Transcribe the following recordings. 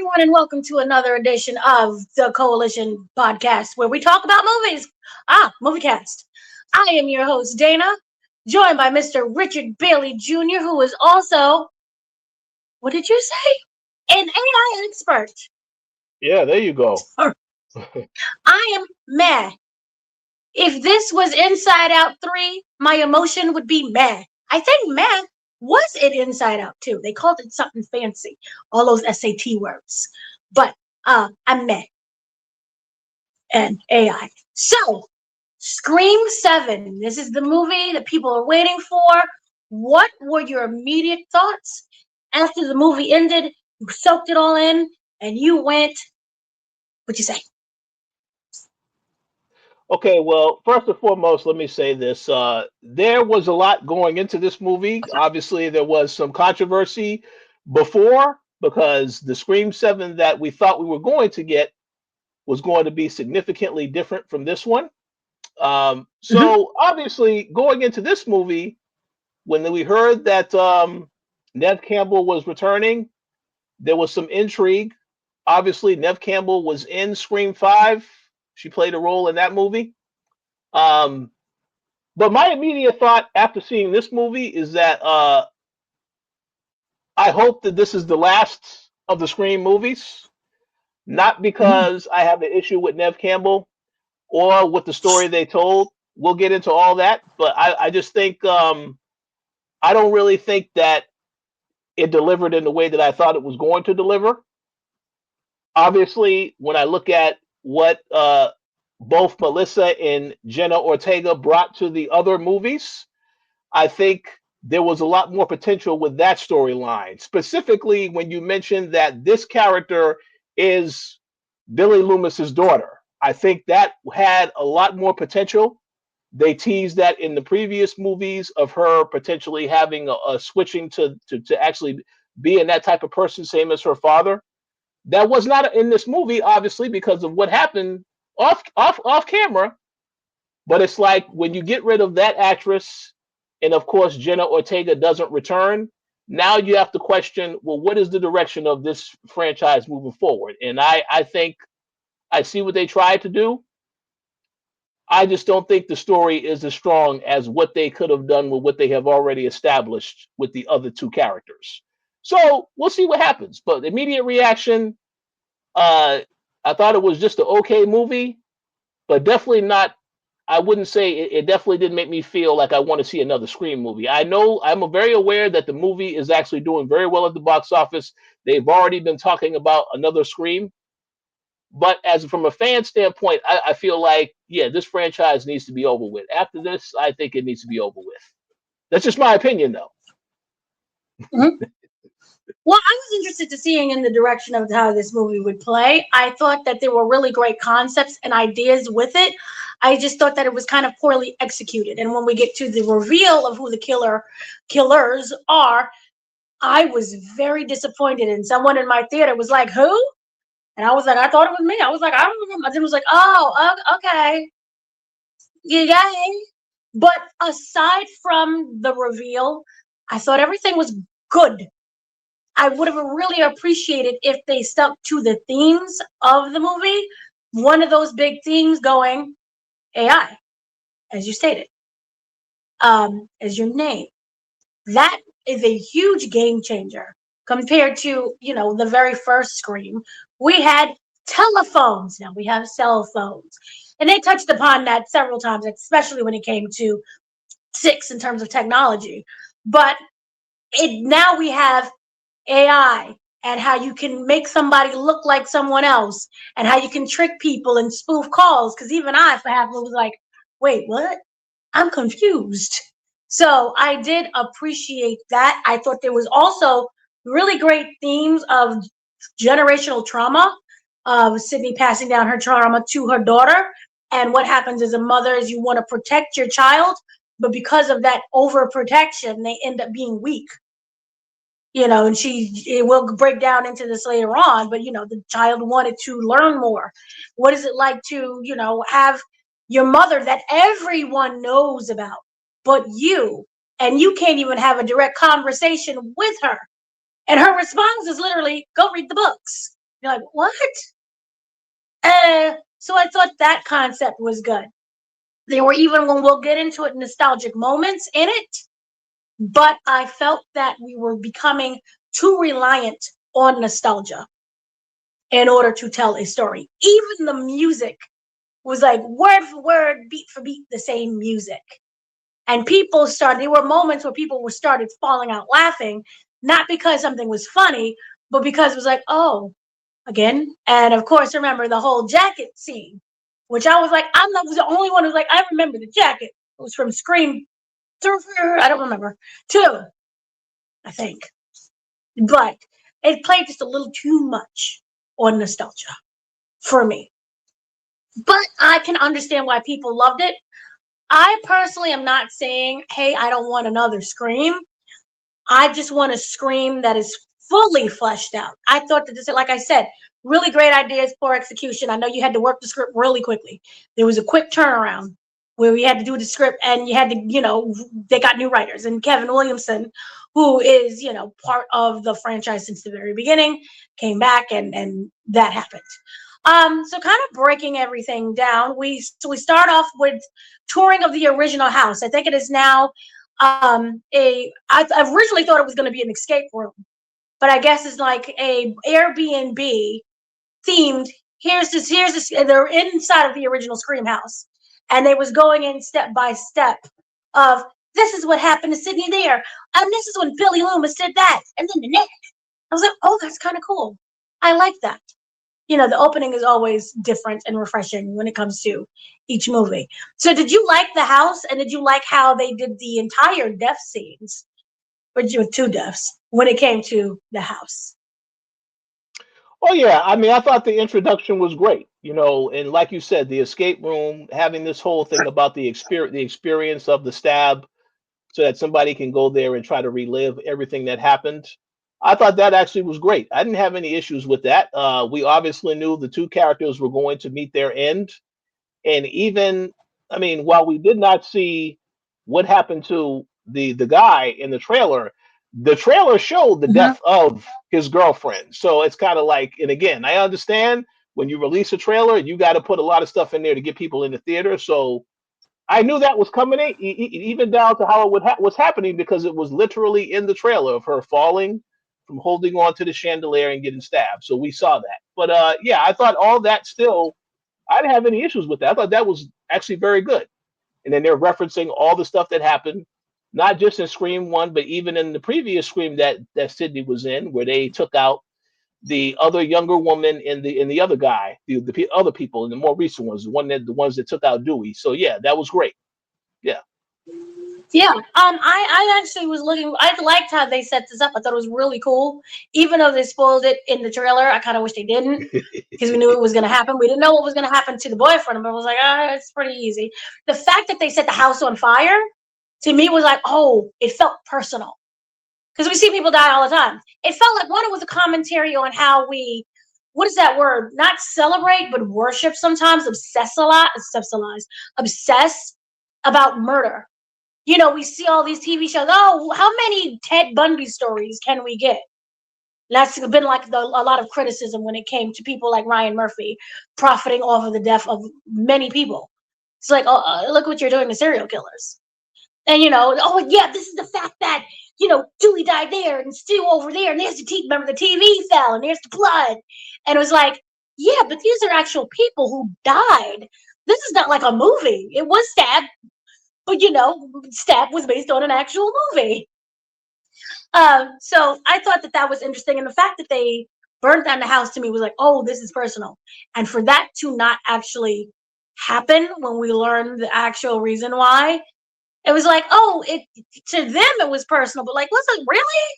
everyone, and welcome to another edition of the Koalition podcast where we talk about movies. Movie cast. I am your host, Dana, joined by Mr. Richard Bailey Jr., who is also, what did you say? An AI expert. Yeah, there you go. I am meh. If this was Inside Out 3, my emotion would be meh. I think meh was in Inside Out 2. They called it something fancy, all those SAT words. But I'm meh and AI. So, Scream 7. This is the movie that people are waiting for. What were your immediate thoughts after the movie ended? You soaked it all in and you went, what'd you say? Okay, well, first and foremost, let me say this. There was a lot going into this movie. Obviously, there was some controversy before because the Scream 7 that we thought we were going to get was going to be significantly different from this one. So, obviously, going into this movie, when we heard that Neve Campbell was returning, there was some intrigue. Obviously, Neve Campbell was in Scream 5. She played a role in that movie. Um, but my immediate thought after seeing this movie is that I hope that this is the last of the Scream movies, not because I have an issue with Neve Campbell or with the story they told. We'll get into all that, but I just think I don't really think that it delivered in the way that I thought it was going to deliver. Obviously, when I look at what both Melissa and Jenna Ortega brought to the other movies, I think there was a lot more potential with that storyline. Specifically, when you mentioned that this character is Billy Loomis's daughter, I think that had a lot more potential. They teased that in the previous movies of her potentially having a switching to actually being that type of person, same as her father. That was not in this movie, obviously, because of what happened off camera. But it's like when you get rid of that actress, and of course Jenna Ortega doesn't return. Now you have to question, well, what is the direction of this franchise moving forward? And I think I see what they tried to do. I just don't think the story is as strong as what they could have done with what they have already established with the other two characters. So we'll see what happens. But immediate reaction, uh, I thought it was just an okay movie, but definitely not. I wouldn't say it definitely didn't make me feel like I want to see another Scream movie. I know I'm very aware that the movie is actually doing very well at the box office. They've already been talking about another Scream. But as from a fan standpoint, I feel like, yeah, this franchise needs to be over with. After this, I think it needs to be over with. That's just my opinion, though. Mm-hmm. Well, I was interested to seeing in the direction of how this movie would play. I thought that there were really great concepts and ideas with it. I just thought that it was kind of poorly executed. And when we get to the reveal of who the killers are, I was very disappointed. And someone in my theater was like, "Who?" And I was like, "I thought it was me." I was like, "I don't know." My then was like, "Oh, okay, yay!" But aside from the reveal, I thought everything was good. I would have really appreciated if they stuck to the themes of the movie. One of those big themes going AI, as you stated, as your name. That is a huge game changer compared to, the very first Scream. We had telephones. Now we have cell phones. And they touched upon that several times, especially when it came to 6 in terms of technology. But now we have AI and how you can make somebody look like someone else and how you can trick people and spoof calls. Because even I, for half, was like, wait, what? I'm confused. So I did appreciate that. I thought there was also really great themes of generational trauma, of Sydney passing down her trauma to her daughter. And what happens as a mother is you want to protect your child, but because of that overprotection, they end up being weak. And it will break down into this later on, but the child wanted to learn more. What is it like to have your mother that everyone knows about but you, and you can't even have a direct conversation with her, and her response is literally, go read the books. You're like, what? So I thought that concept was good. There were even, when we'll get into it, nostalgic moments in it, but I felt that we were becoming too reliant on nostalgia in order to tell a story. Even the music was like word for word, beat for beat, the same music. And there were moments where people were started falling out laughing, not because something was funny, but because it was like, oh, again. And of course, remember the whole jacket scene, which I was like, was the only one who was like, I remember the jacket. It was from Scream 3, I don't remember, 2, I think. But it played just a little too much on nostalgia for me. But I can understand why people loved it. I personally am not saying, hey, I don't want another Scream. I just want a Scream that is fully fleshed out. I thought that this, like I said, really great ideas, poor execution. I know you had to work the script really quickly. There was a quick turnaround where we had to do the script, and you had to, they got new writers. And Kevin Williamson, who is, part of the franchise since the very beginning, came back, and that happened. So kind of breaking everything down, we start off with touring of the original house. I think it is now I originally thought it was going to be an escape room, but I guess it's like a Airbnb themed. Here's this. They're inside of the original Scream house, and they was going in step by step of, this is what happened to Sidney there, and this is when Billy Loomis did that, and then the next. I was like, oh, that's kind of cool. I like that. The opening is always different and refreshing when it comes to each movie. So did you like the house, and did you like how they did the entire death scenes, with 2 deaths, when it came to the house? Oh yeah, I mean, I thought the introduction was great, and like you said, the escape room, having this whole thing about the experience of the stab, so that somebody can go there and try to relive everything that happened. I thought that actually was great. I didn't have any issues with that. We obviously knew the 2 characters were going to meet their end, and even, I mean, while we did not see what happened to the guy in the trailer showed the Mm-hmm. death of his girlfriend. So it's kind of like, and again, I understand when you release a trailer, you got to put a lot of stuff in there to get people in the theater. So I knew that was coming in, even down to how it was happening, because it was literally in the trailer of her falling from holding on to the chandelier and getting stabbed. So we saw that. But yeah, I thought all that still, I didn't have any issues with that. I thought that was actually very good. And then they're referencing all the stuff that happened, not just in Scream 1, but even in the previous Scream that Sidney was in, where they took out the other younger woman and the other guy, the other people, and the more recent ones, the ones that took out Dewey. So yeah, that was great. Yeah. Yeah, I actually was looking. I liked how they set this up. I thought it was really cool, even though they spoiled it in the trailer. I kind of wish they didn't, because we knew it was going to happen. We didn't know what was going to happen to the boyfriend, but it was like, it's pretty easy. The fact that they set the house on fire, to me, was like, oh, it felt personal, because we see people die all the time. It felt like, one, it was a commentary on how we, what is that word? Not celebrate, but worship sometimes, obsess a lot, obsess about murder. We see all these TV shows. Oh, how many Ted Bundy stories can we get? That's been like a lot of criticism when it came to people like Ryan Murphy profiting off of the death of many people. It's like, oh, look what you're doing to serial killers. And, oh, yeah, this is the fact that, Dewey died there and Stu over there. And there's the TV. Remember, the TV fell and there's the blood. And it was like, yeah, but these are actual people who died. This is not like a movie. It was sad. But, Stab was based on an actual movie. So I thought that was interesting. And the fact that they burned down the house, to me, was like, oh, this is personal. And for that to not actually happen when we learned the actual reason why, it was like, oh, to them it was personal. But like, listen, really?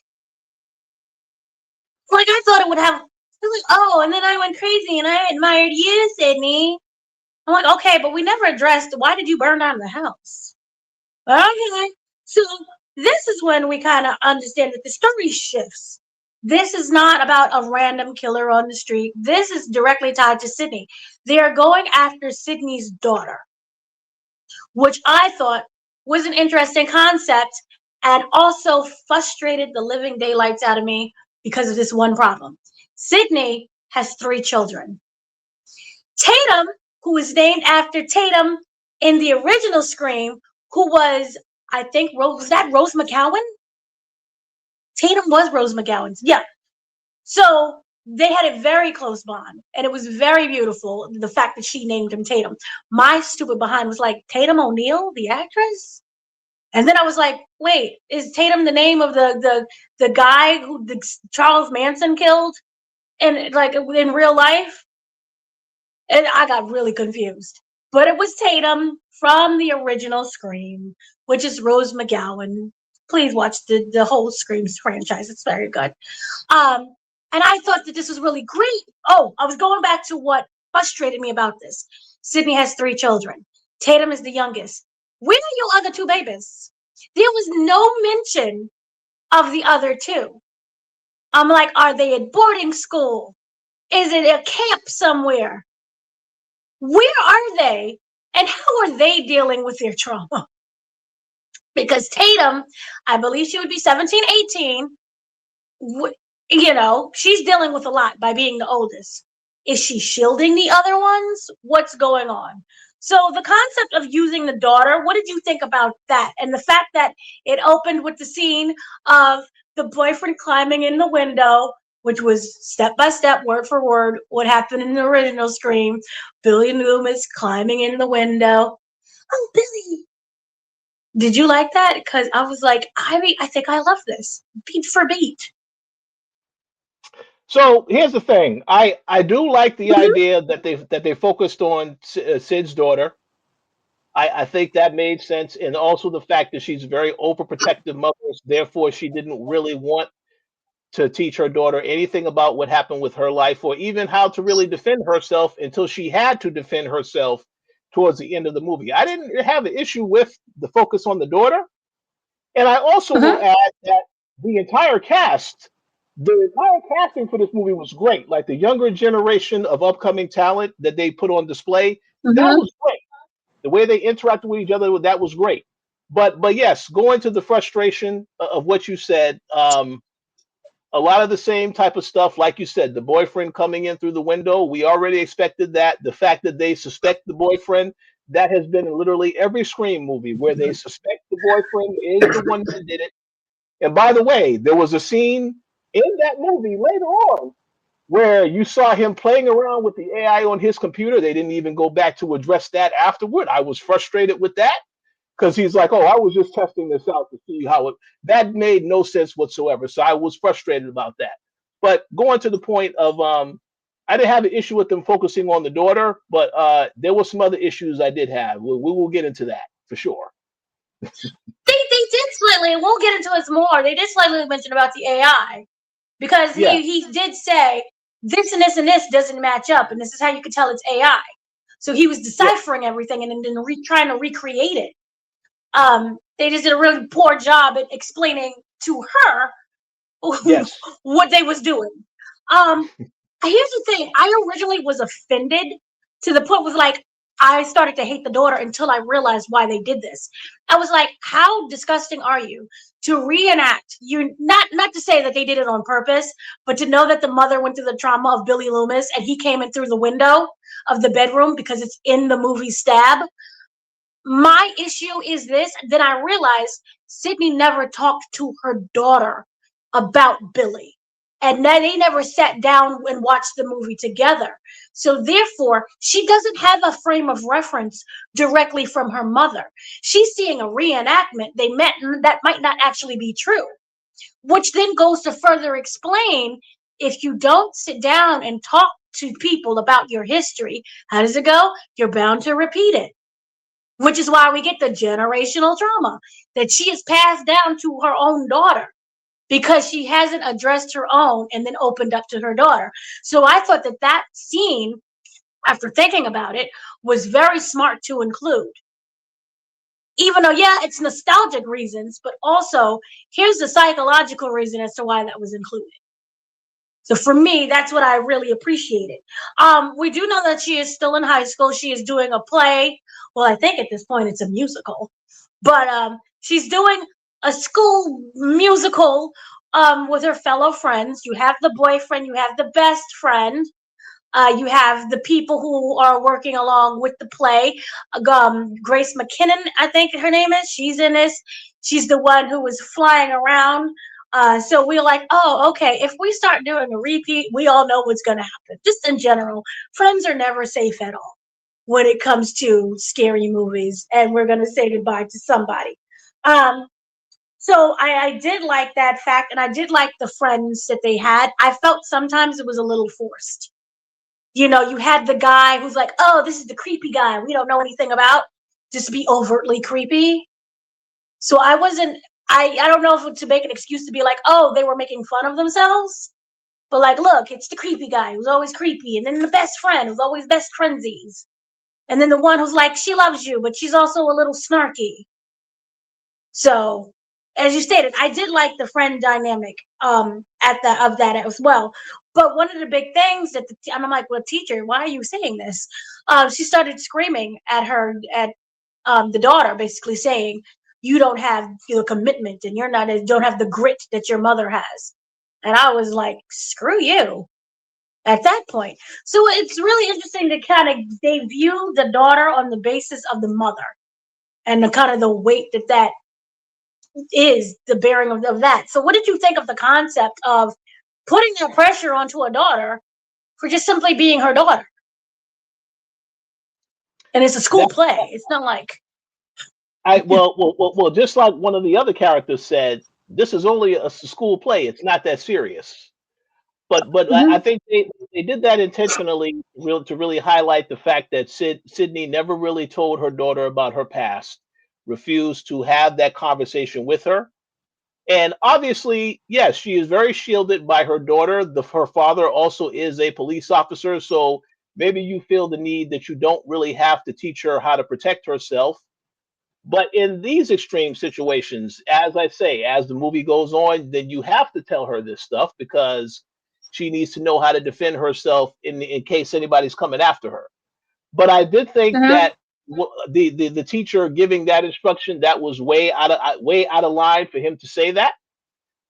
Like, I thought it would have, it was like, oh, and then I went crazy and I admired you, Sidney. I'm like, okay, but we never addressed, why did you burn down the house? Okay, so this is when we kind of understand that the story shifts. This is not about a random killer on the street. This is directly tied to Sidney. They are going after Sidney's daughter, which I thought was an interesting concept, and also frustrated the living daylights out of me because of this one problem. Sidney has 3 children. Tatum, who is named after Tatum in the original Scream, who was, I think, was that Rose McGowan? Tatum was Rose McGowan's. Yeah. So they had a very close bond, and it was very beautiful, the fact that she named him Tatum. My stupid behind was like, Tatum O'Neal, the actress? And then I was like, wait, is Tatum the name of the guy who Charles Manson killed in real life? And I got really confused. But it was Tatum from the original Scream, which is Rose McGowan. Please watch the whole Scream franchise. It's very good. And I thought that this was really great. Oh, I was going back to what frustrated me about this. Sidney has 3 children. Tatum is the youngest. Where are your other 2 babies? There was no mention of the other 2. I'm like, are they at boarding school? Is it a camp somewhere? Where are they? And how are they dealing with their trauma? Because Tatum, I believe she would be 17, 18. She's dealing with a lot by being the oldest. Is she shielding the other ones? What's going on? So the concept of using the daughter, what did you think about that? And the fact that it opened with the scene of the boyfriend climbing in the window, which was step by step, word for word, what happened in the original Scream. Billy Loomis climbing in the window. Oh, Billy. Did you like that? Because I was like, I think I love this, beat for beat. So here's the thing. I do like the Mhm. idea that they focused on Sid's daughter. I think that made sense, and also the fact that she's a very overprotective mother, therefore she didn't really want to teach her daughter anything about what happened with her life, or even how to really defend herself until she had to defend herself towards the end of the movie. I didn't have an issue with the focus on the daughter, and I also will Mhm. add that the entire casting for this movie was great. Like the younger generation of upcoming talent that they put on display, that Mhm. was great. The way they interacted with each other, that was great. But yes, going to the frustration of what you said, a lot of the same type of stuff, like you said, the boyfriend coming in through the window. We already expected that. The fact that they suspect the boyfriend, that has been in literally every Scream movie where they suspect the boyfriend is the one that did it. And by the way, there was a scene in that movie later on where you saw him playing around with the AI on his computer. They didn't even go back to address that afterward. I was frustrated with that because he's like, "Oh, I was just testing this out to see how it." That made no sense whatsoever. So I was frustrated about that. But going to the point of, I didn't have an issue with them focusing on the daughter, but there were some other issues I did have. We will get into that for sure. They did slightly, and we'll get into this more. They did slightly mention about the AI because Yeah. he did say this and this and this doesn't match up, and this is how you could tell it's AI. So he was Yeah. deciphering everything and then trying to recreate it. They just did a really poor job at explaining to her Yes. what they was doing. Um, Here's the thing. I originally was offended to the point was like I started to hate the daughter until I realized why they did this. I was like, how disgusting are you to reenact you not to say that they did it on purpose, but to know that the mother went through the trauma of Billy Loomis and he came in through the window of the bedroom because it's in the movie Stab. My issue is this. Then I realized Sidney never talked to her daughter about Billy. And they never sat down and watched the movie together. So therefore, she doesn't have a frame of reference directly from her mother. She's seeing a reenactment they met that might not actually be true, which then goes to further explain if you don't sit down and talk to people about your history, how does it go? You're bound to repeat it, which is why we get the generational trauma that she has passed down to her own daughter because she hasn't addressed her own and then opened up to her daughter. So I thought that scene, after thinking about it, was very smart to include. Even though, yeah, it's nostalgic reasons, but also here's the psychological reason as to why that was included. So for me, that's what I really appreciated. We do know that she is still in high school. She is doing a play. Well, I think at this point it's a musical, but she's doing a school musical with her fellow friends. You have the boyfriend, you have the best friend. You have the people who are working along with the play. Grace McKinnon, I think her name is. She's in this. She's the one who was flying around. So we're like, oh, okay. If we start doing a repeat, we all know what's going to happen. Just in general, Friends are never safe at all when it comes to scary movies, and we're going to say goodbye to somebody. So I did like that fact, and I did like the friends that they had. I felt sometimes it was a little forced. You had the guy who's like, oh, this is the creepy guy we don't know anything about, just to be overtly creepy. So I don't know if to make an excuse to be like, oh, they were making fun of themselves. But like, look, it's the creepy guy who's always creepy. And then the best friend who's always best friendsies. And then the one who's like, she loves you, but she's also a little snarky. So, as you stated, I did like the friend dynamic of that as well. But one of the big things and I'm like, well, teacher, why are you saying this? She started screaming at the daughter, basically saying, you don't have commitment, and you don't have the grit that your mother has. And I was like, screw you at that point. So it's really interesting to kind of, they view the daughter on the basis of the mother and the kind of the weight that is the bearing of that. So what did you think of the concept of putting that pressure onto a daughter for just simply being her daughter? And it's a school play. It's not like well, just like one of the other characters said, this is only a school play. It's not that serious. But I Mhm. think they did that intentionally, to really highlight the fact that Sydney never really told her daughter about her past, refused to have that conversation with her. And obviously, yes, she is very shielded by her daughter. Her father also is a police officer, so maybe you feel the need that you don't really have to teach her how to protect herself. But in these extreme situations, as I say, as the movie goes on, then you have to tell her this stuff because she needs to know how to defend herself in case anybody's coming after her. But I did think Mhm. that the teacher giving that instruction, that was way out of line for him to say that.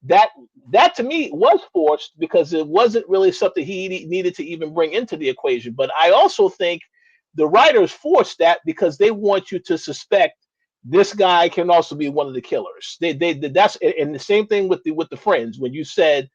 That that to me was forced because it wasn't really something he needed to even bring into the equation. But I also think the writers forced that because they want you to suspect this guy can also be one of the killers. That's, and the same thing with the friends when you said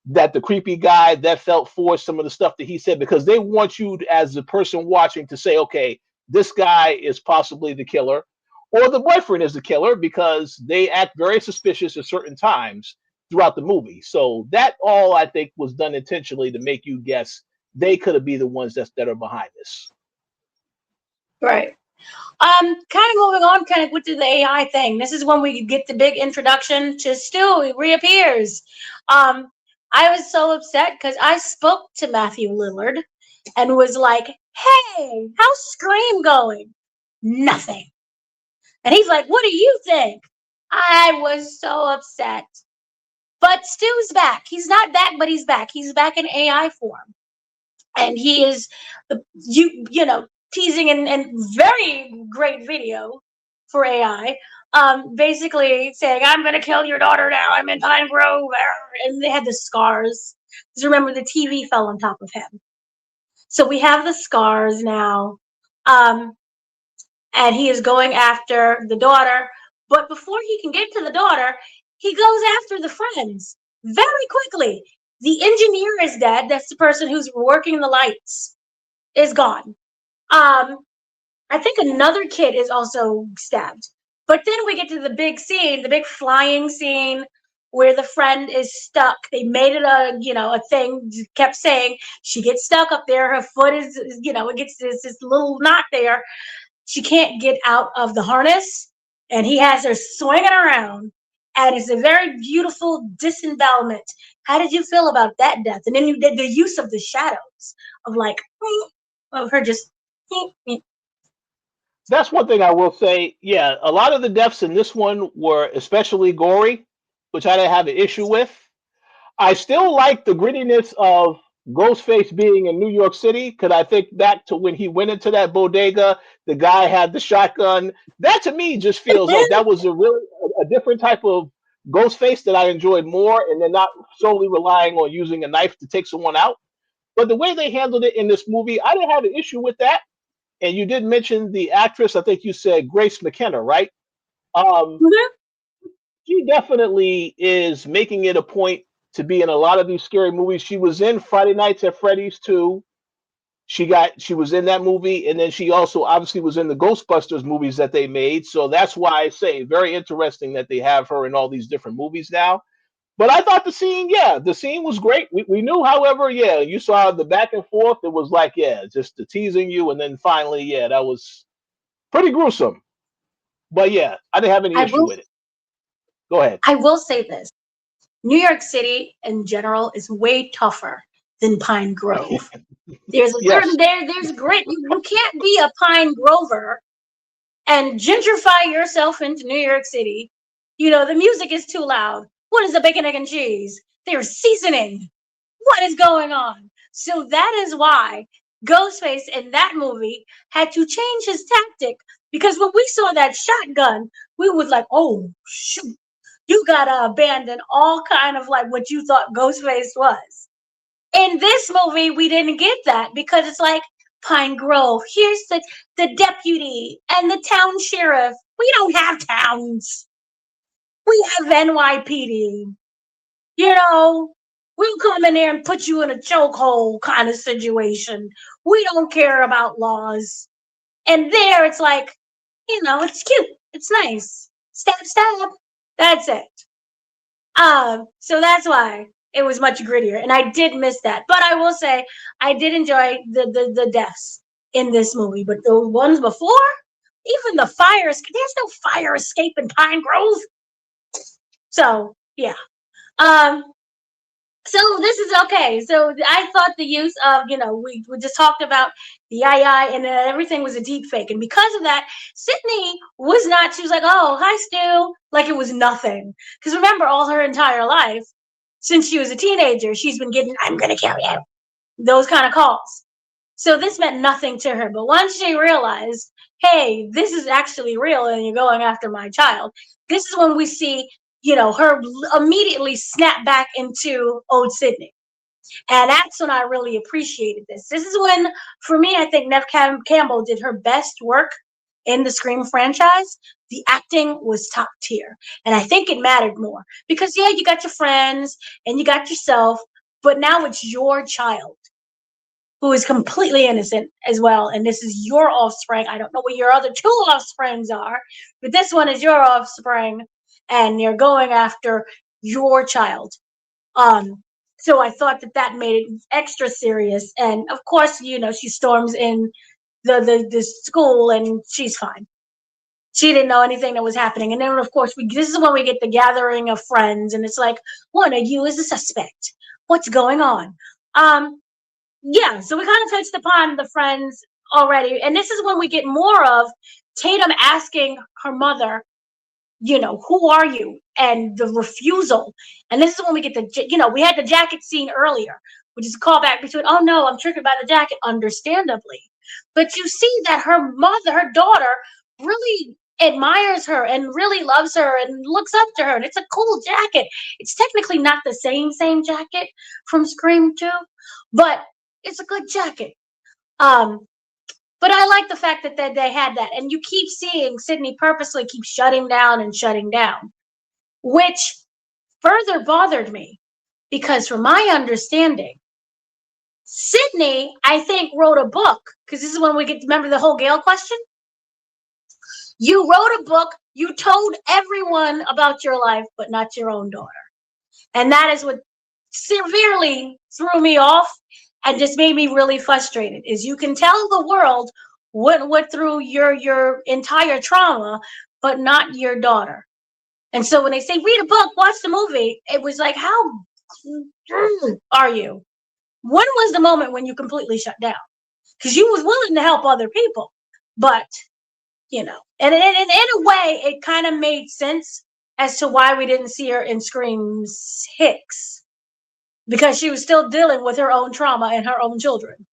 that the creepy guy that felt forced, some of the stuff that he said, because they want you as the person watching to say, okay, this guy is possibly the killer, or the boyfriend is the killer because they act very suspicious at certain times throughout the movie. So that all I think was done intentionally to make you guess they could be the ones that are behind this. Right. Kind of moving on, kind of with the AI thing. This is when we get the big introduction to Stu. He reappears. Um, I was so upset because I spoke to Matthew Lillard and was like, "Hey, how's Scream going?" Nothing. And he's like, "What do you think?" I was so upset. But Stu's back. He's not back, but he's back. He's back in AI form, and he is teasing and very great video for AI. Basically saying, "I'm gonna kill your daughter now. I'm in Pine Grove," and they had the scars. Because remember, the TV fell on top of him, so we have the scars now. Um, and he is going after the daughter. But before he can get to the daughter, he goes after the friends very quickly. The engineer is dead. That's the person who's working the lights is gone. I think another kid is also stabbed. But then we get to the big scene, the big flying scene where the friend is stuck. They made it a thing, kept saying she gets stuck up there. Her foot it gets this little knot there. She can't get out of the harness, and he has her swinging around. And it's a very beautiful disembowelment. How did you feel about that death? And then the use of the shadows of like of her just. That's one thing I will say. Yeah, a lot of the deaths in this one were especially gory, which I didn't have an issue with. I still like the grittiness of Ghostface being in New York City because I think back to when he went into that bodega, the guy had the shotgun. That to me just feels like that was a different type of Ghostface that I enjoyed more, and they're not solely relying on using a knife to take someone out. But the way they handled it in this movie, I didn't have an issue with that. And you did mention the actress. I think you said Grace McKenna, right? Um, Mhm. she definitely is making it a point to be in a lot of these scary movies. She was in Friday Nights at Freddy's too. She was in that movie, and then she also obviously was in the Ghostbusters movies that they made. So that's why I say very interesting that they have her in all these different movies now. But I thought the scene was great. We knew, however, yeah, you saw the back and forth. It was like, yeah, just the teasing you, and then finally, yeah, that was pretty gruesome. But yeah, I didn't have any I issue will with it. Go ahead. I will say this. New York City in general is way tougher than Pine Grove. There's a certain Yes. there's grit. You can't be a Pine Grover and gentrify yourself into New York City. You know, the music is too loud. What is the bacon, egg, and cheese? There's seasoning. What is going on? So that is why Ghostface in that movie had to change his tactic, because when we saw that shotgun, we was like, oh shoot, you gotta abandon all kind of like what you thought Ghostface was. In this movie, we didn't get that because it's like Pine Grove. Here's the deputy and the town sheriff. We don't have towns. We have NYPD. You know, we'll come in there and put you in a chokehold kind of situation. We don't care about laws. And there it's like, it's cute. It's nice. Stab, stab. That's it. So that's why it was much grittier. And I did miss that. But I will say I did enjoy the deaths in this movie. But the ones before, even the fires, there's no fire escape in Pine Grove. So yeah. Um, So this is okay. So I thought the use of, we just talked about the AI and everything was a deep fake. And because of that, Sydney she was like, oh, hi, Stu. Like it was nothing. Because remember, all her entire life, since she was a teenager, she's been getting, I'm going to kill you, those kind of calls. So this meant nothing to her. But once she realized, hey, this is actually real and you're going after my child, this is when we see her immediately snap back into old Sydney. And that's when I really appreciated this. This is when, for me, I think Neve Campbell did her best work in the Scream franchise. The acting was top tier. And I think it mattered more. Because, yeah, you got your friends and you got yourself, but now it's your child who is completely innocent as well. And this is your offspring. I don't know what your other two offsprings are, but this one is your offspring. And you're going after your child. So I thought that made it extra serious. And of course, she storms in the school and she's fine. She didn't know anything that was happening. And then, of course, this is when we get the gathering of friends, and it's like, one of you is a suspect. What's going on? Yeah, so we kind of touched upon the friends already, and this is when we get more of Tatum asking her mother, who are you? And the refusal. And this is when we get we had the jacket scene earlier, which is a callback between, oh no, I'm triggered by the jacket, understandably. But you see that her daughter, really admires her and really loves her and looks up to her. And it's a cool jacket. It's technically not the same jacket from Scream 2, but it's a good jacket. But I like the fact that they had that. And you keep seeing Sydney purposely keep shutting down, which further bothered me because from my understanding, Sydney, I think, wrote a book, because this is when we get to remember the whole Gail question. You wrote a book, you told everyone about your life, but not your own daughter. And that is what severely threw me off and just made me really frustrated, is you can tell the world what went through your entire trauma, but not your daughter. And so when they say read a book, watch the movie, it was like, how are you? When was the moment when you completely shut down? Because you was willing to help other people, but and in a way, it kind of made sense as to why we didn't see her in Scream 6, because she was still dealing with her own trauma and her own children.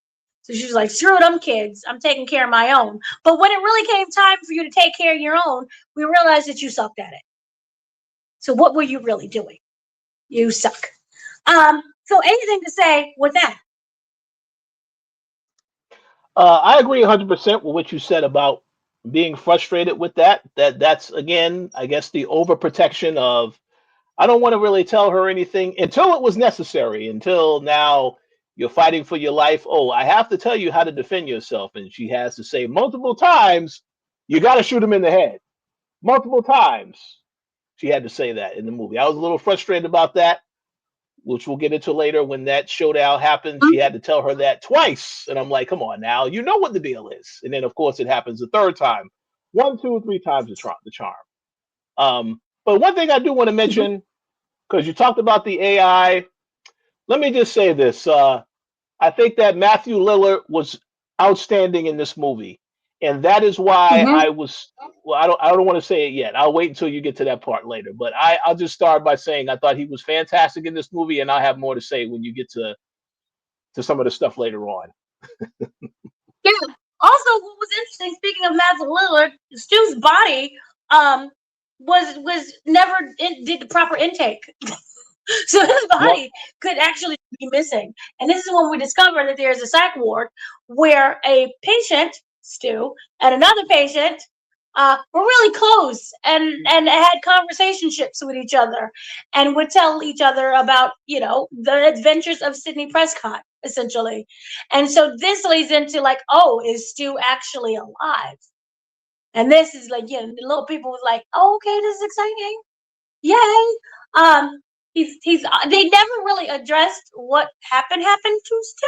So she was like, screw them kids, I'm taking care of my own. But when it really came time for you to take care of your own, we realized that you sucked at it. So what were you really doing? You suck. So anything to say with that? I agree 100% with what you said about being frustrated with that. That's again, I guess, the overprotection of I don't want to really tell her anything until it was necessary. Until now, you're fighting for your life. Oh, I have to tell you how to defend yourself, and she has to say multiple times, "You got to shoot him in the head." Multiple times, she had to say that in the movie. I was a little frustrated about that, which we'll get into later when that showdown happened. She had to tell her that twice. And I'm like, come on now, you know what the deal is. And then, of course, it happens the third time. One, two, three times the charm. But one thing I do want to Mhm. mention, because you talked about the AI, let me just say this. I think that Matthew Lillard was outstanding in this movie. And that is why Mhm. I was well, I don't want to say it yet. I'll wait until you get to that part later. But I'll just start by saying I thought he was fantastic in this movie, and I'll have more to say when you get to some of the stuff later on. Yeah. Also, what was interesting, speaking of Matthew Lillard, Stu's body um was never did the proper intake. So his Yep. body could actually be missing. And this is when we discover that there's a psych ward where a patient, Stu, and another patient were really close and had conversationships with each other and would tell each other about, the adventures of Sidney Prescott, essentially. And so this leads into like, oh, is Stu actually alive? And this is like, the little people was like, oh, okay, this is exciting. Yay. Um, they never really addressed what happened to Stu.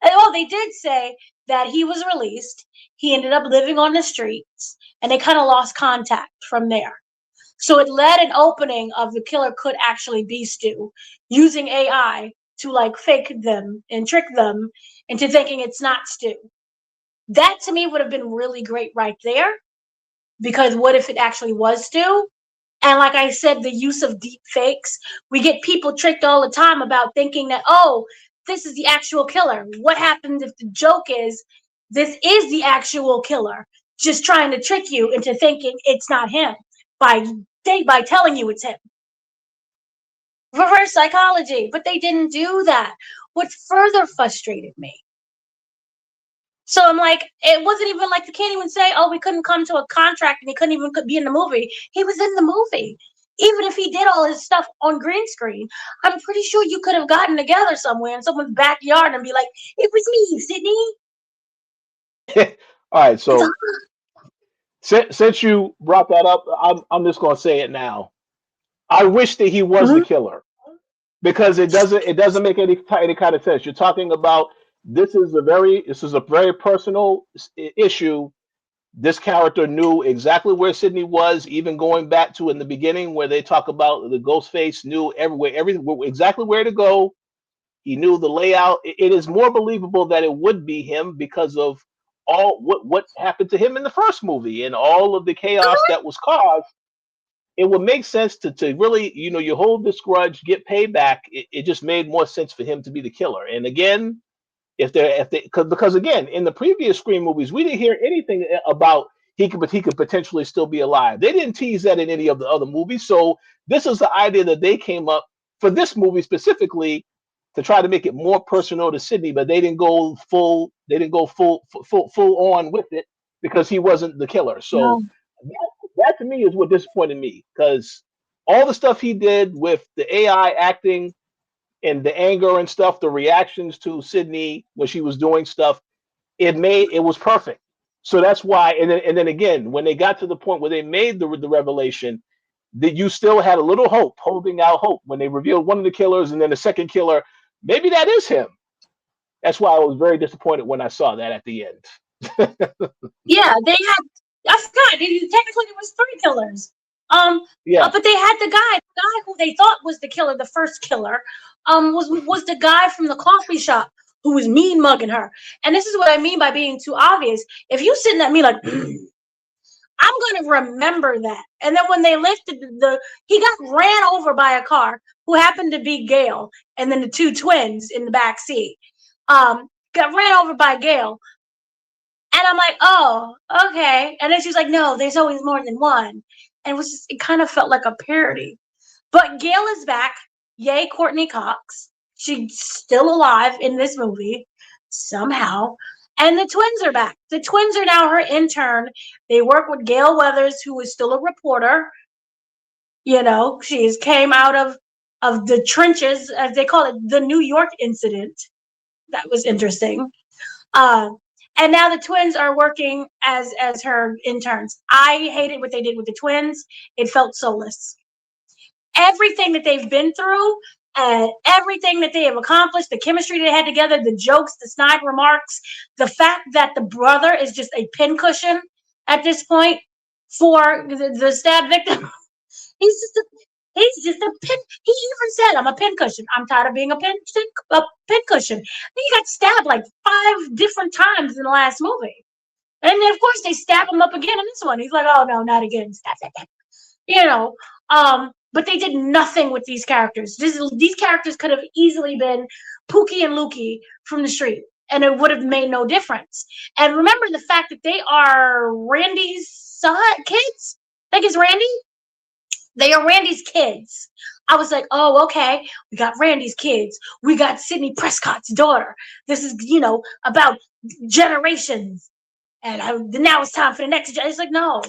And, well, they did say that he was released. He ended up living on the streets, and they kind of lost contact from there. So it led an opening of the killer could actually be Stu, using AI to like fake them and trick them into thinking it's not Stu. That to me would have been really great right there, because what if it actually was Stu? And like I said, the use of deep fakes, we get people tricked all the time about thinking that, oh, this is the actual killer. What happens if the joke is this is the actual killer, just trying to trick you into thinking it's not him by by telling you it's him? Reverse psychology, but they didn't do that. What further frustrated me. So I'm like, it wasn't even like they can't even say, oh, we couldn't come to a contract and he couldn't even be in the movie. He was in the movie. Even if he did all his stuff on green screen, I'm pretty sure you could have gotten together somewhere in someone's backyard and be like, it was me, Sydney. All right. It's So since you brought that up, I'm just gonna say it now. I wish that he was the Mhm. killer because it doesn't make any kind of sense. You're talking about this is a very personal issue. This character knew exactly where Sydney was, even going back to in the beginning where they talk about the ghost face knew everywhere, everything exactly where to go. He knew the layout. It is more believable that it would be him because of all what happened to him in the first movie and all of the chaos that was caused. It would make sense to really, you hold this grudge, get payback. It just made more sense for him to be the killer. And again, if they because again in the previous Scream movies we didn't hear anything about he could potentially still be alive. They didn't tease that in any of the other movies. So this is the idea that they came up for this movie specifically to try to make it more personal to Sidney, but they didn't go full on with it because he wasn't the killer. So No. that to me is what disappointed me because all the stuff he did with the AI acting and the anger and stuff, the reactions to Sydney when she was doing stuff, it was perfect. So that's why, and then again, when they got to the point where they made the revelation, that you still had a little hope, holding out hope when they revealed one of the killers, and then the second killer, maybe that is him. That's why I was very disappointed when I saw that at the end. Yeah, they had. I forgot. Technically, there was three killers. Yeah, But they had the guy who they thought was the killer, the first killer, was the guy from the coffee shop who was mean mugging her. And this is what I mean by being too obvious. If you sitting at me like, I'm gonna remember that. And then when they lifted he got ran over by a car who happened to be Gail, and then the two twins in the back seat. Got ran over by Gail. And I'm like, oh, okay. And then she's like, no, there's always more than one. And it kind of felt like a parody. But Gail is back. Yay, Courtney Cox. She's still alive in this movie somehow. And the twins are back. The twins are now her intern. They work with Gail Weathers, who is still a reporter. You know, she came out of the trenches, as they call it, the New York incident. That was interesting. Uh, and now the twins are working as her interns. I hated what they did with the twins. It felt soulless. Everything that they've been through, everything that they have accomplished, the chemistry they had together, the jokes, the snide remarks, the fact that the brother is just a pincushion at this point for the stab victim. He's just a pin. He even said, "I'm a pincushion. I'm tired of being a pincushion." He got stabbed like 5 different times in the last movie, and then of course they stab him up again in this one. He's like, "Oh no, not again!" Stab, stab, stab. You know. But they did nothing with these characters. These characters could have easily been Pookie and Lukey from the street, and it would have made no difference. And remember the fact that they are Randy's kids. I think it's Randy. They are Randy's kids. I was like, oh, okay. We got Randy's kids. We got Sidney Prescott's daughter. This is, about generations. And now it's time for the next. It's like, no,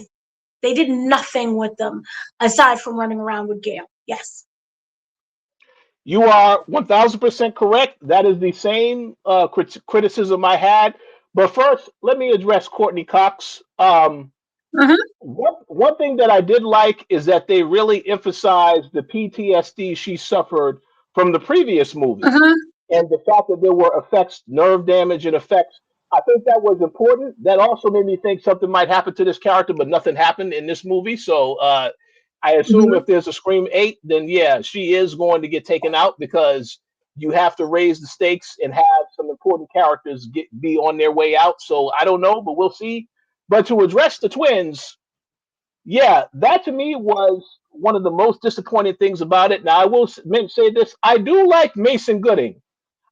they did nothing with them aside from running around with Gail. Yes. You are 1000% correct. That is the same criticism I had. But first, let me address Courtney Cox. Mhm. One thing that I did like is that they really emphasized the PTSD she suffered from the previous movie, Mhm. and the fact that there were effects, nerve damage and effects. I think that was important. That also made me think something might happen to this character, but nothing happened in this movie. So I assume if Mhm. there's a Scream 8, then yeah, she is going to get taken out, because you have to raise the stakes and have some important characters be on their way out. So I don't know, but we'll see. But to address the twins, yeah, that to me was one of the most disappointing things about it. Now, I will say this: I do like Mason Gooding.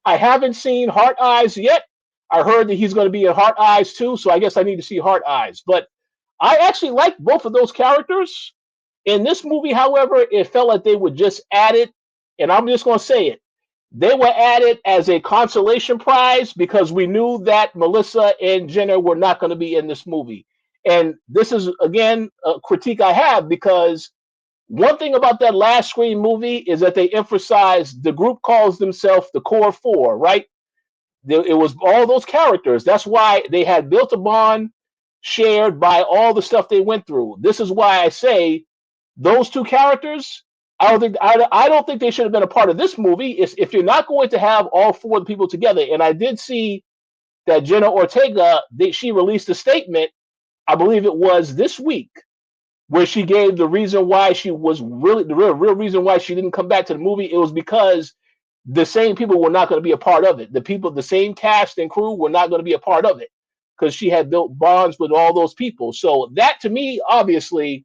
I haven't seen Heart Eyes yet. I heard that he's going to be in Heart Eyes too, so I guess I need to see Heart Eyes. But I actually like both of those characters. In this movie, however, it felt like they were just added, and I'm just going to say it. They were added as a consolation prize because we knew that Melissa and Jenna were not going to be in this movie. And this is, again, a critique I have, because one thing about that last Scream movie is that they emphasized the group calls themselves the Core Four, right? It was all those characters. That's why they had built a bond shared by all the stuff they went through. This is why I say those two characters, I don't think they should have been a part of this movie. If you're not going to have all 4 of the people together, and I did see that Jenna Ortega, she released a statement, I believe it was this week, where she gave the reason why she was really the real reason why she didn't come back to the movie. It was because the same people were not going to be a part of it. The same cast and crew were not going to be a part of it, because she had built bonds with all those people. So that to me, obviously,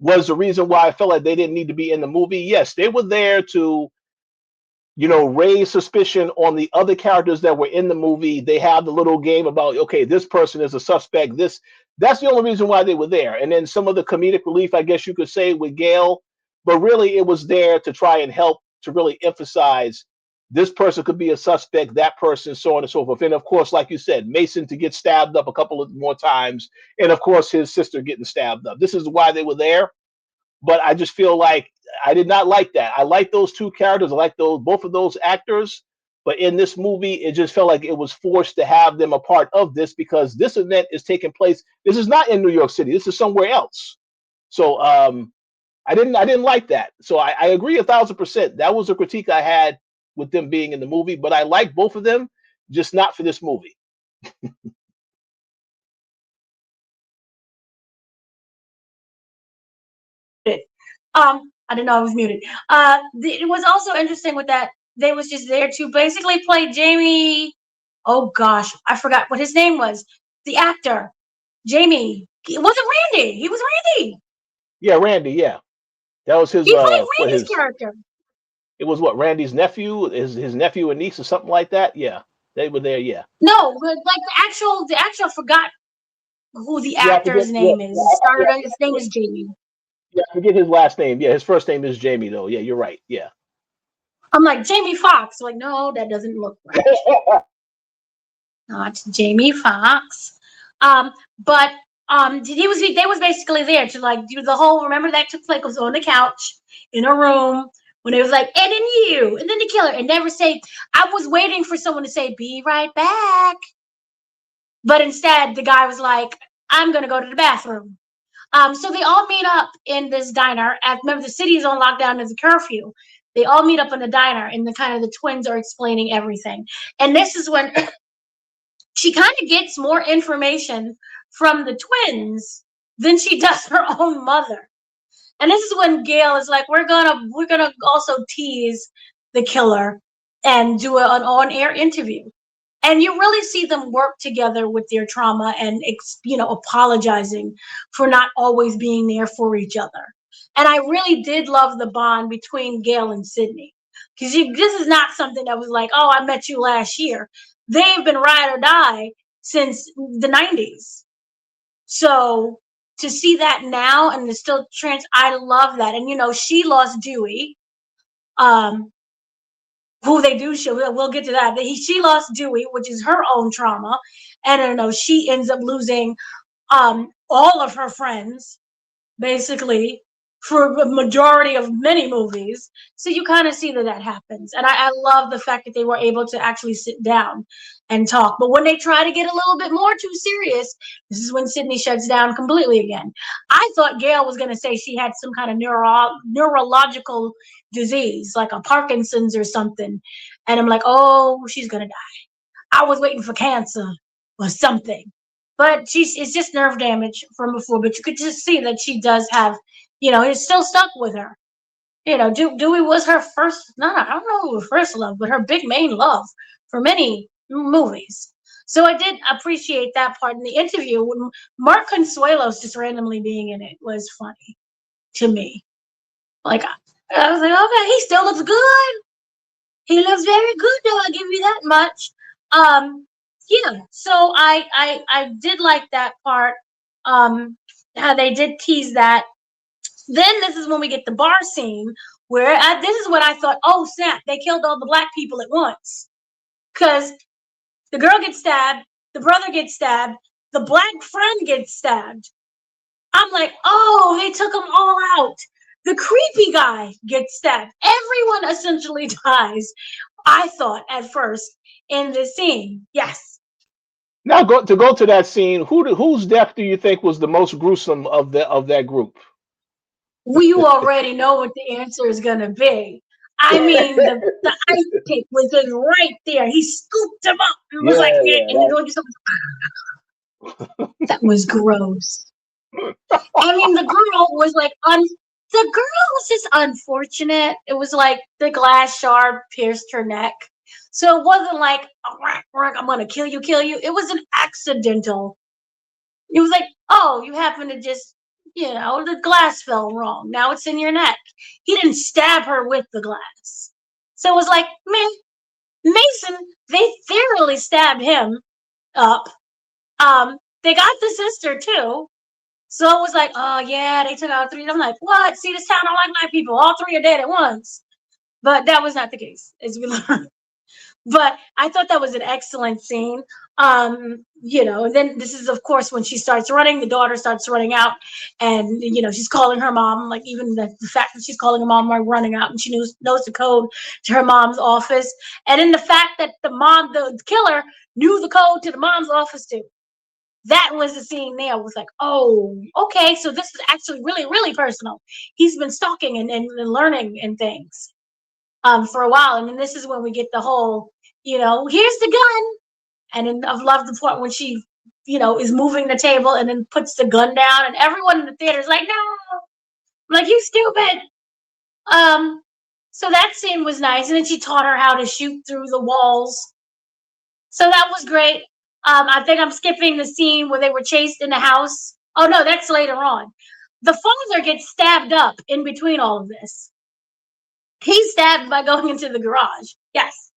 was the reason why I felt like they didn't need to be in the movie. Yes, they were there to, raise suspicion on the other characters that were in the movie. They have the little game about, okay, this person is a suspect. That's the only reason why they were there. And then some of the comedic relief, I guess you could say, with Gail, but really it was there to try and help to really emphasize this person could be a suspect, that person, so on and so forth. And of course, like you said, Mason to get stabbed up a couple of more times, and of course his sister getting stabbed up. This is why they were there. But I just feel like I did not like that. I like those 2 characters. I like both of those actors. But in this movie, it just felt like it was forced to have them a part of this, because this event is taking place. This is not in New York City. This is somewhere else. So I didn't like that. So I agree 1000%. That was a critique I had with them being in the movie. But I like both of them, just not for this movie. I didn't know I was muted. It was also interesting with that they was just there to basically play Jamie. Oh gosh, I forgot what his name was. The actor, Jamie. It wasn't Randy. He was Randy. Yeah, Randy. Yeah, that was his. He played What Randy's his? character. It was what, Randy's nephew, his nephew and niece or something like that. Yeah, they were there. Yeah. No, but like the actual I forgot who the Yeah, I forget. actor's Yeah, name is. yeah, His name is Jamie. yeah, I forget his last name. Yeah, his first name is Jamie, though. Yeah, you're right. Yeah. I'm like Jamie Foxx. Like, no, that doesn't look right. not Jamie Foxx. But they was basically there to like do the whole. Remember that took place was on the couch in a room when it was like, and then you, and then the killer, and never say. I was waiting for someone to say, "Be right back," but instead the guy was like, "I'm gonna go to the bathroom." So they all meet up in this diner. Remember, the city is on lockdown. There's a curfew. They all meet up in the diner, and the twins are explaining everything. And this is when she kind of gets more information from the twins than she does her own mother. And this is when Gail is like, we're gonna also tease the killer and do an on-air interview. And you really see them work together with their trauma and apologizing for not always being there for each other. And I really did love the bond between Gail and Sydney, because this is not something that was like, oh, I met you last year. They've been ride or die since the 90s. So to see that now and I love that. And she lost Dewey, who they do show. We'll get to that. She lost Dewey, which is her own trauma, and she ends up losing all of her friends, basically, for the majority of many movies. So you kind of see that happens. And I love the fact that they were able to actually sit down and talk. But when they try to get a little bit more too serious, this is when Sydney shuts down completely again. I thought Gail was going to say she had some kind of neurological disease, like a Parkinson's or something. And I'm like, oh, she's going to die. I was waiting for cancer or something. But it's just nerve damage from before. But you could just see that she does have, it's still stuck with her. Dewey was her first, no, I don't know her first love, but her big main love for many movies. So I did appreciate that part in the interview. When Mark Consuelos just randomly being in it was funny to me. Like, I was like, okay, he still looks good. He looks very good, though. I'll give you that much. Yeah, so I did like that part. How they did tease that. Then this is when we get the bar scene where this is what I thought, oh snap, they killed all the black people at once. Because the girl gets stabbed, the brother gets stabbed, the black friend gets stabbed. I'm like, oh, they took them all out. The creepy guy gets stabbed. Everyone essentially dies, I thought at first, in this scene. Yes. Now go to that scene. Whose death do you think was the most gruesome of that group? You already know what the answer is gonna be. I mean, the ice pick was just right there. He scooped him up and was like, yeah, and that was gross. I mean, the girl was like, the girl was just unfortunate. It was like the glass shard pierced her neck. So it wasn't like, I'm gonna kill you. It was an accidental. It was like, oh, you happen to just, the glass fell wrong. Now it's in your neck. He didn't stab her with the glass. So it was like, man, Mason, they thoroughly stabbed him up. They got the sister too. So it was like, oh yeah, they took out 3. I'm like, what? See, this town don't like black people. All 3 are dead at once. But that was not the case, as we learned. But I thought that was an excellent scene. And then this is, of course, when she starts running, the daughter starts running out, and she's calling her mom. Like, even the fact that she's calling her mom while running out, and she knows the code to her mom's office, and then the fact that the killer knew the code to the mom's office too. That was the scene there. I was like, oh, okay, so this is actually really, really personal. He's been stalking and learning and things for a while. And then this is when we get the whole, here's the gun. And then I've loved the part when she, is moving the table and then puts the gun down, and everyone in the theater is like, no, I'm like, you stupid. So that scene was nice. And then she taught her how to shoot through the walls. So that was great. I think I'm skipping the scene where they were chased in the house. Oh no, that's later on. The father gets stabbed up in between all of this. He's stabbed by going into the garage. Yes.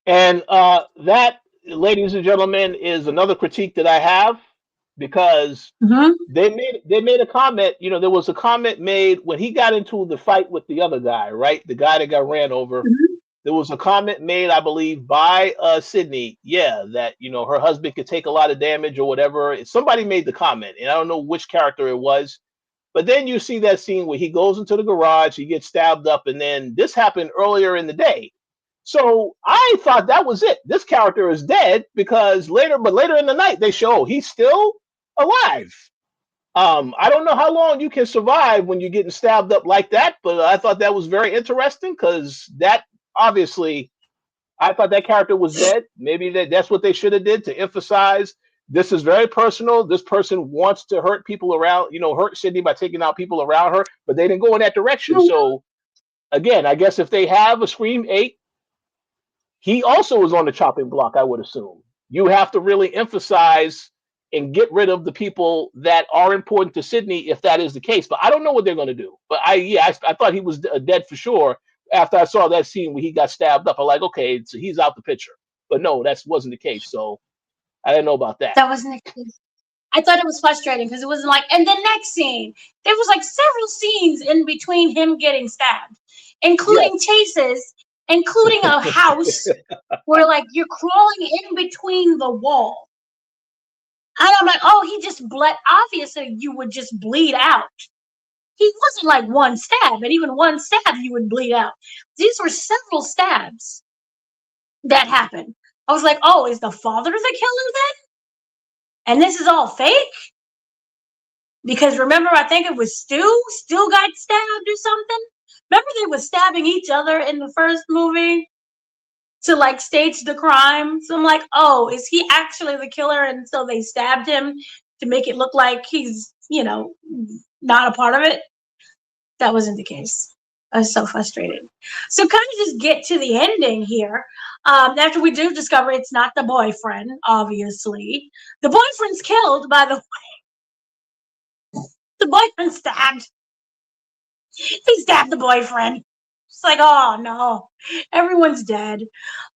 And that, ladies and gentlemen, is another critique that I have, because they made a comment. There was a comment made when he got into the fight with the other guy, right? The guy that got ran over. there was a comment made, I believe, by Sydney, yeah, that her husband could take a lot of damage or whatever. Somebody made the comment, and I don't know which character it was. But then you see that scene where he goes into the garage, he gets stabbed up, and then this happened earlier in the day. So I thought that was it. This character is dead because later in the night they show he's still alive. I don't know how long you can survive when you're getting stabbed up like that, but I thought that was very interesting because that obviously I thought that character was dead. Maybe that's what they should have did to emphasize this is very personal. This person wants to hurt people around, hurt Sydney by taking out people around her, but they didn't go in that direction. So again, I guess if they have a Scream 8, he also is on the chopping block, I would assume. You have to really emphasize and get rid of the people that are important to Sydney if that is the case. But I don't know what they're going to do. But I thought he was dead for sure after I saw that scene where he got stabbed up. I'm like, okay, so he's out the picture. But no, that wasn't the case. So I didn't know about that. That wasn't the case. I thought it was frustrating because it wasn't like, and the next scene, there was like several scenes in between him getting stabbed, including chases, including a house where like you're crawling in between the wall. And I'm like, oh, he just bled. Obviously, you would just bleed out. He wasn't like one stab, and even one stab, you would bleed out. These were several stabs that happened. I was like, oh, is the father the killer then? And this is all fake? Because remember, I think it was Stu. Stu got stabbed or something. Remember they were stabbing each other in the first movie to like stage the crime. So I'm like, oh, is he actually the killer? And so they stabbed him to make it look like he's, not a part of it. That wasn't the case. I was so frustrated. So kind of just get to the ending here. After we do discover it's not the boyfriend, obviously. The boyfriend's killed, by the way. The boyfriend's stabbed. He stabbed the boyfriend. It's like, oh no, everyone's dead.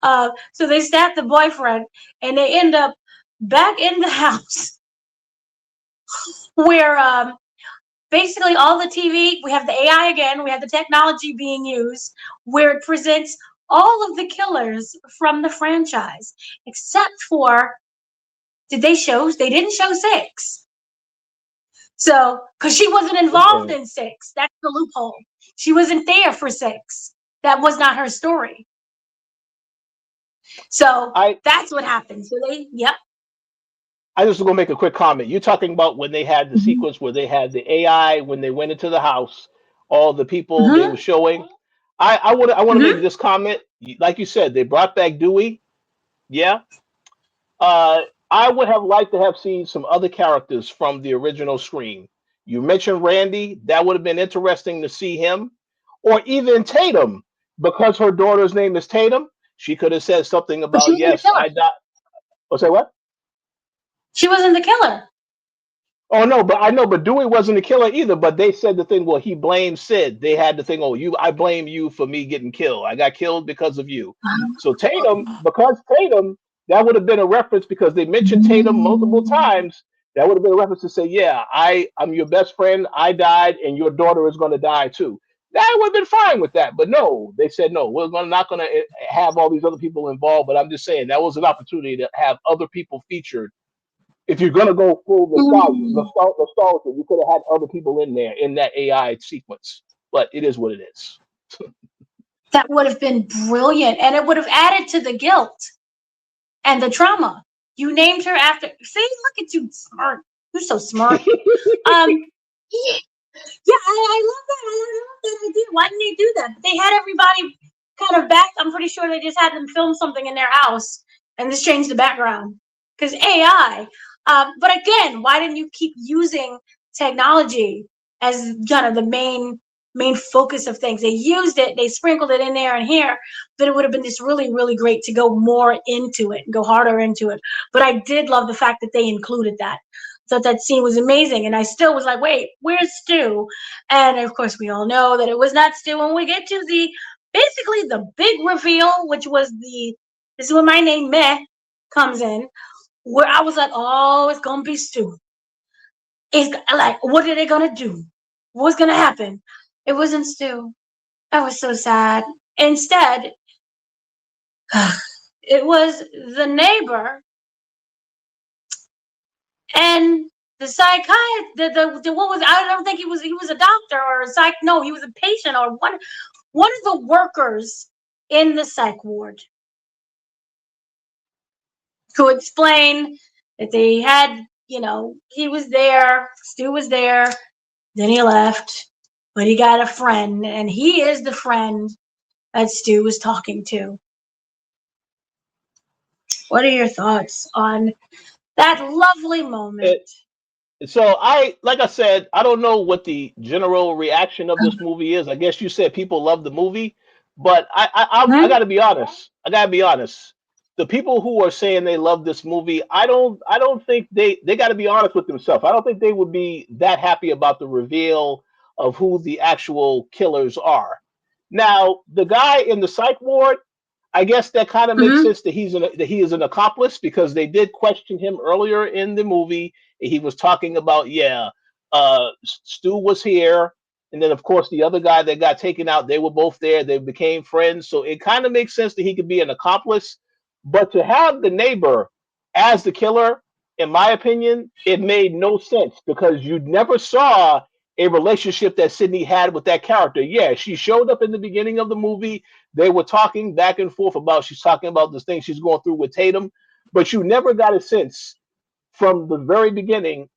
So they stabbed the boyfriend and they end up back in the house where basically all the TV, we have the AI again, we have the technology being used where it presents all of the killers from the franchise, except for, they didn't show 6. So, because she wasn't involved in 6. That's the loophole. She wasn't there for 6. That was not her story. So, that's what happened. So I just going to make a quick comment. You're talking about when they had the sequence where they had the AI, when they went into the house, all the people they were showing. I want to make this comment. Like you said, they brought back Dewey. Yeah. I would have liked to have seen some other characters from the original Scream. You mentioned Randy. That would have been interesting to see him. Or even Tatum, because her daughter's name is Tatum. She could have said something about, yes, I died. Oh, say what? She wasn't the killer. Oh no, but Dewey wasn't the killer either. But they said the thing, well, he blamed Sid. They had the thing, I blame you for me getting killed. I got killed because of you. So Tatum, that would have been a reference because they mentioned Tatum multiple times. That would have been a reference to say, yeah, I'm your best friend. I died, and your daughter is going to die too. That would have been fine with that. But no, they said no. Not going to have all these other people involved. But I'm just saying that was an opportunity to have other people featured. If you're going to go full nostalgia, you could have had other people in there in that AI sequence. But it is what it is. That would have been brilliant. And it would have added to the guilt and the trauma. You named her after. See, look at you, smart. You're so smart. Yeah, I love that. I love that idea. Why didn't they do that? They had everybody kind of back. I'm pretty sure they just had them film something in their house and just change the background because AI. But again, why didn't you keep using technology as kind of the main focus of things? They used it, they sprinkled it in there and here, but it would have been just really, really great to go more into it and go harder into it. But I did love the fact that they included that. I thought that scene was amazing, and I still was like, wait, where's Stu? And of course, we all know that it was not Stu when we get to basically the big reveal, which was this is when my name Meh comes in, where I was like, oh, it's gonna be Stu. It's like, what are they gonna do? What's gonna happen? It wasn't Stu. I was so sad. Instead, It was the neighbor and the psychiatrist. The what was, I don't think he was a doctor or a psych. No, he was a patient or one of the workers in the psych ward, who explained that they had, he was there, Stu was there, then he left, but he got a friend, and he is the friend that Stu was talking to. What are your thoughts on that lovely moment? So like I said, I don't know what the general reaction of this movie is. I guess you said people love the movie, but I got to be honest. The people who are saying they love this movie, I don't think they got to be honest with themselves. I don't think they would be that happy about the reveal of who the actual killers are. Now, the guy in the psych ward, I guess that kind of makes sense that he is an accomplice, because they did question him earlier in the movie. He was talking about, Stu was here, and then of course the other guy that got taken out, they were both there. They became friends, so it kind of makes sense that he could be an accomplice. But to have the neighbor as the killer, in my opinion, it made no sense, because you never saw a relationship that Sidney had with that character. Yeah, she showed up in the beginning of the movie. They were talking back and forth she's talking about this thing she's going through with Tatum, but you never got a sense from the very beginning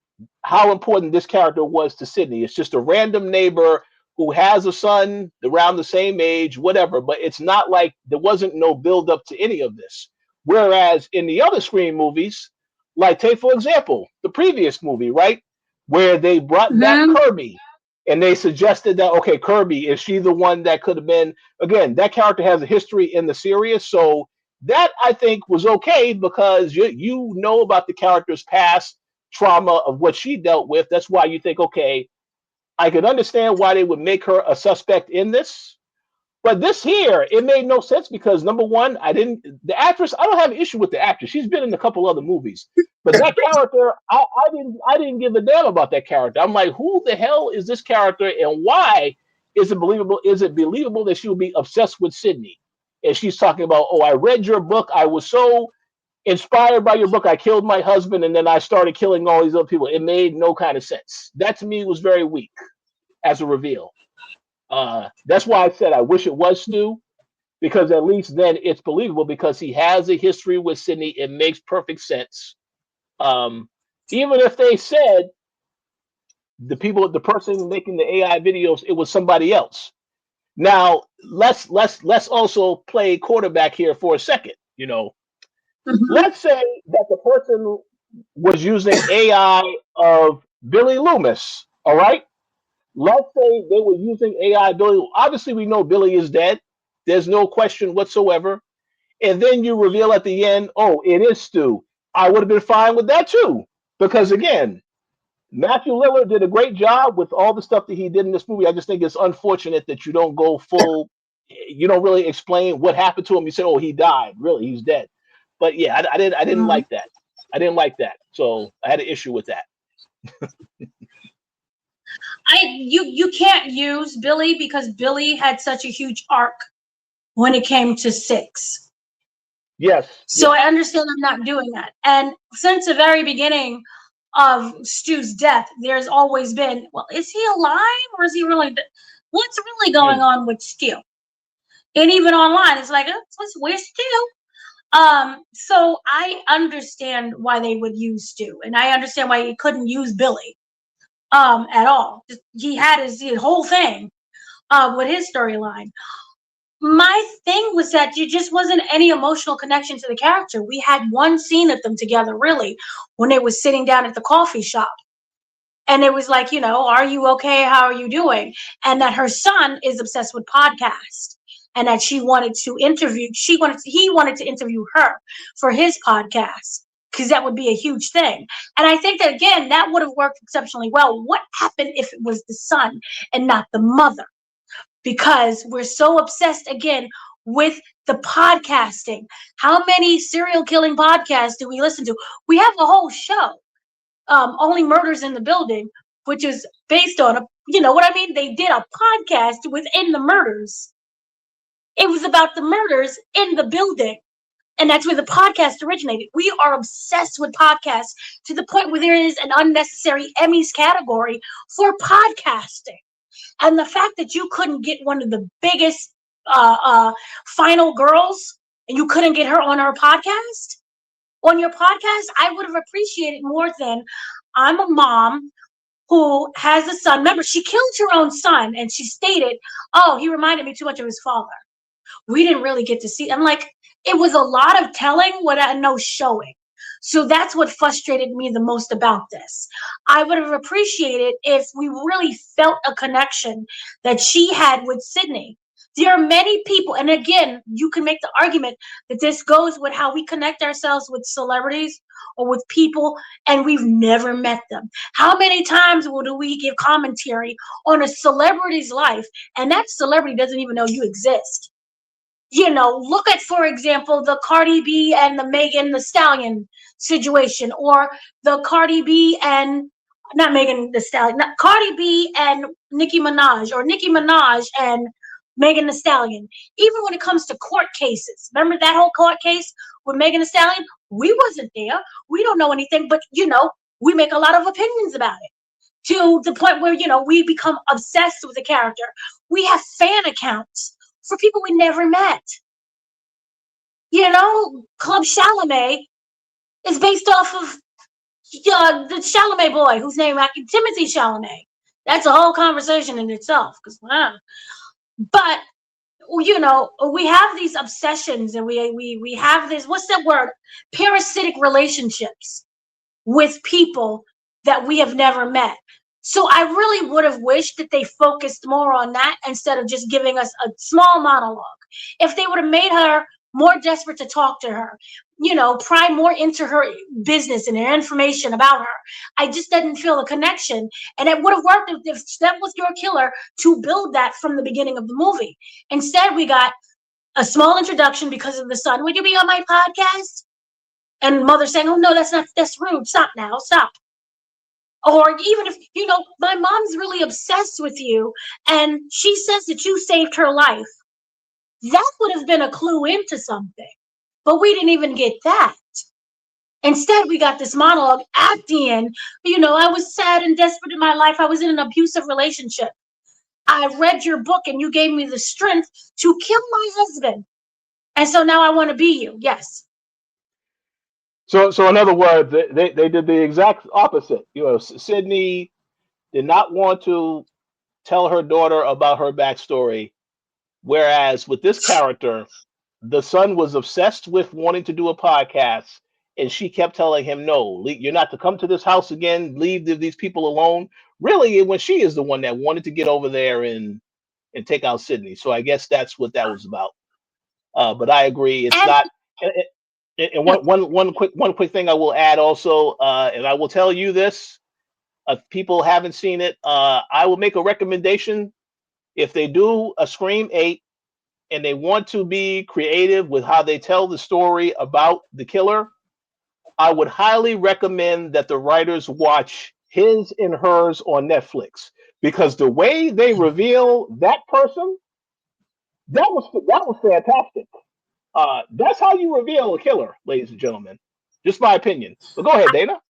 how important this character was to Sidney. It's just a random neighbor who has a son around the same age, whatever, but it's not like there wasn't no build up to any of this. Whereas in the other Scream movies, like take for example, the previous movie, right? Where they brought back Kirby, and they suggested that, okay, Kirby, is she the one that could have been, again, that character has a history in the series, so that I think was okay, because you know about the character's past trauma of what she dealt with. That's why you think, okay, I could understand why they would make her a suspect in this. But this here, it made no sense, because number one, the actress, I don't have an issue with the actress. She's been in a couple other movies. But that character, I didn't give a damn about that character. I'm like, who the hell is this character, and why is it believable? Is it believable that she would be obsessed with Sidney? And she's talking about, oh, I read your book. I was so inspired by your book. I killed my husband, and then I started killing all these other people. It made no kind of sense. That to me was very weak as a reveal. That's why I said I wish it was Stu, because at least then it's believable, because he has a history with Sidney. It makes perfect sense. Even if they said the person making the AI videos, it was somebody else. Now let's also play quarterback here for a second. Let's say that the person was using AI of Billy Loomis. All right. Let's say they were using AI Billy. Obviously, we know Billy is dead. There's no question whatsoever. And then you reveal at the end, oh, it is Stu. I would have been fine with that too. Because again, Matthew Lillard did a great job with all the stuff that he did in this movie. I just think it's unfortunate that you don't go full, you don't really explain what happened to him. You say, oh, he died. Really, he's dead. But yeah, I didn't like that. I didn't like that. So I had an issue with that. You can't use Billy, because Billy had such a huge arc when it came to 6. Yes. So I understand I'm not doing that. And since the very beginning of Stu's death, there's always been, well, is he alive, or is he really? What's really going on with Stu? And even online, it's like, where's Stu? So I understand why they would use Stu, and I understand why he couldn't use Billy at all. He had his whole thing with his storyline. My thing was that there just wasn't any emotional connection to the character. We had one scene of them together, really, when they were sitting down at the coffee shop. And it was like, are you okay? How are you doing? And that her son is obsessed with podcasts, and that he wanted to interview her for his podcast, because that would be a huge thing. And I think that, again, that would have worked exceptionally well. What happened if it was the son and not the mother? Because we're so obsessed, again, with the podcasting. How many serial killing podcasts do we listen to? We have a whole show, Only Murders in the Building, which is based on what I mean? They did a podcast within the murders. It was about the murders in the building. And that's where the podcast originated. We are obsessed with podcasts to the point where there is an unnecessary Emmys category for podcasting. And the fact that you couldn't get one of the biggest final girls and you couldn't get her on your podcast, I would have appreciated more than I'm a mom who has a son. Remember, she killed her own son and she stated, oh, he reminded me too much of his father. We didn't really get to see. I'm like, it was a lot of telling without no showing. So that's what frustrated me the most about this. I would have appreciated if we really felt a connection that she had with Sidney. There are many people, and again, you can make the argument that this goes with how we connect ourselves with celebrities or with people, and we've never met them. How many times do we give commentary on a celebrity's life, and that celebrity doesn't even know you exist? Look at, for example, the Cardi B and the Megan Thee Stallion situation, or the Cardi B and not Megan Thee Stallion, not Cardi B and Nicki Minaj, or Nicki Minaj and Megan Thee Stallion. Even when it comes to court cases, remember that whole court case with Megan Thee Stallion? We wasn't there. We don't know anything, but we make a lot of opinions about it to the point where we become obsessed with the character. We have fan accounts for people we never met. Club Chalamet is based off of the Chalamet boy, whose name Timothy Chalamet. That's a whole conversation in itself. But we have these obsessions, and we have this, what's that word? Parasitic relationships with people that we have never met. So I really would have wished that they focused more on that instead of just giving us a small monologue. If they would have made her more desperate to talk to her, pry more into her business and her information about her, I just didn't feel a connection. And it would have worked if that was your killer, to build that from the beginning of the movie. Instead, we got a small introduction because of the son. Would you be on my podcast? And mother saying, oh, no, that's rude. Stop now. Stop. Or even if, my mom's really obsessed with you and she says that you saved her life. That would have been a clue into something. But we didn't even get that. Instead, we got this monologue at the end. I was sad and desperate in my life. I was in an abusive relationship. I read your book and you gave me the strength to kill my husband. And so now I want to be you. Yes. So in other words, they did the exact opposite. Sidney did not want to tell her daughter about her backstory, whereas with this character, the son was obsessed with wanting to do a podcast, and she kept telling him, no, you're not to come to this house again, leave these people alone. Really, when she is the one that wanted to get over there and take out Sidney. So I guess that's what that was about. But I agree, it's not. And one quick thing I will add also, and I will tell you this, if people haven't seen it, I will make a recommendation. If they do a Scream 8 and they want to be creative with how they tell the story about the killer, I would highly recommend that the writers watch His and Hers on Netflix, because the way they reveal that person, that was fantastic. That's how you reveal a killer, ladies and gentlemen. Just my opinion. But go ahead, Dana.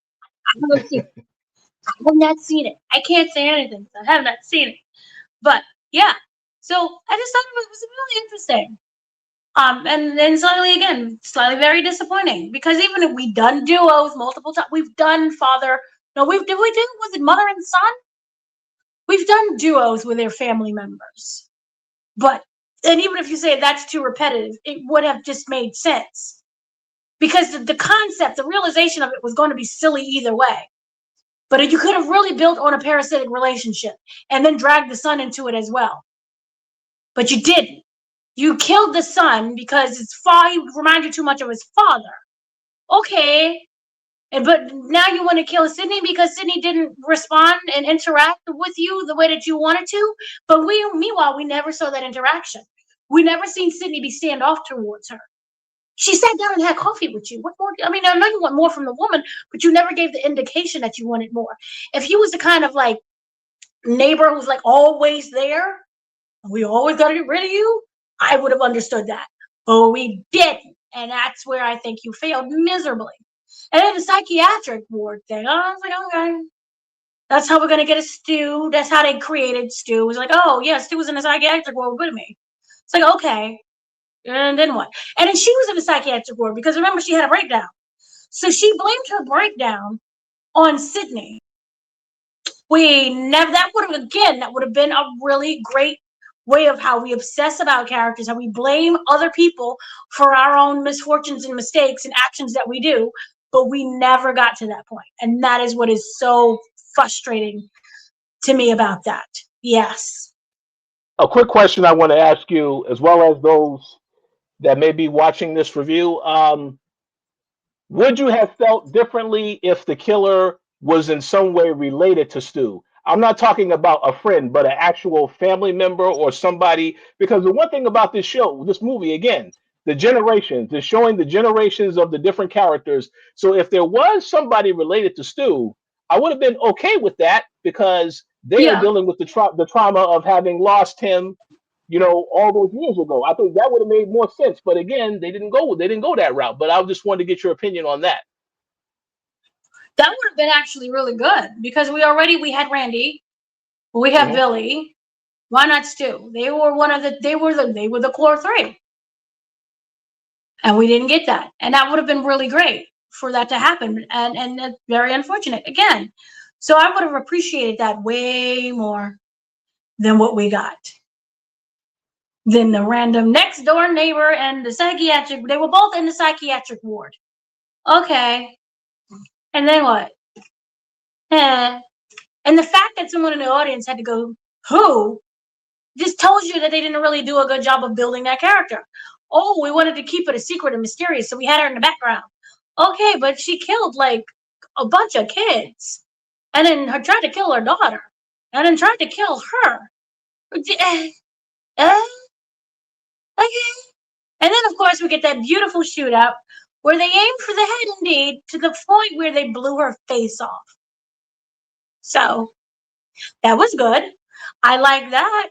I have not seen it. I can't say anything. I have not seen it. But yeah, so I just thought it was really interesting. And then slightly very disappointing, because even if we've done duos multiple times, we've done was it mother and son? We've done duos with their family members. And even if you say that's too repetitive, it would have just made sense. Because the concept, the realization of it was going to be silly either way. But you could have really built on a parasitic relationship and then dragged the son into it as well. But you didn't. You killed the son because he reminded you too much of his father. Okay. But now you want to kill Sidney because Sidney didn't respond and interact with you the way that you wanted to. But meanwhile, we never saw that interaction. We never seen Sidney be standoff towards her. She sat down and had coffee with you. What more? I mean, I know you want more from the woman, but you never gave the indication that you wanted more. If you was the kind of like neighbor who's like always there, we always got to get rid of you, I would have understood that. But we didn't. And that's where I think you failed miserably. And then the psychiatric ward thing, I was like, okay. That's how we're going to get a Stu. That's how they created Stu. It was like, oh, yeah, Stu was in a psychiatric ward with me. It's like, okay. And then what? And then she was in a psychiatric ward because remember, she had a breakdown. So she blamed her breakdown on Sydney. That would have been a really great way of how we obsess about characters, how we blame other people for our own misfortunes and mistakes and actions that we do, but we never got to that point. And that is what is so frustrating to me about that. Yes. A quick question I want to ask you, as well as those that may be watching this review. Would you have felt differently if the killer was in some way related to Stu? I'm not talking about a friend, but an actual family member or somebody. Because the one thing about this show, this movie, again, the generations, is showing the generations of the different characters. So if there was somebody related to Stu, I would have been okay with that because they are Yeah. dealing with the trauma of having lost him, all those years ago. I think that would have made more sense. But again, they didn't go that route. But I just wanted to get your opinion on that. That would have been actually really good because we had Randy, we have Mhm. Billy. Why not Stu? They were the core three. And we didn't get that. And that would have been really great for that to happen. And it's very unfortunate again. So I would have appreciated that way more than what we got. Then the random next door neighbor and the psychiatric, they were both in the psychiatric ward. Okay. And then what? And the fact that someone in the audience had to go, who? Just tells you that they didn't really do a good job of building that character. Oh, we wanted to keep it a secret and mysterious, so we had her in the background. Okay, but she killed like a bunch of kids. And then tried to kill her daughter. And then tried to kill her. Okay. And then, of course, we get that beautiful shootout where they aimed for the head, indeed, to the point where they blew her face off. So, that was good. I like that.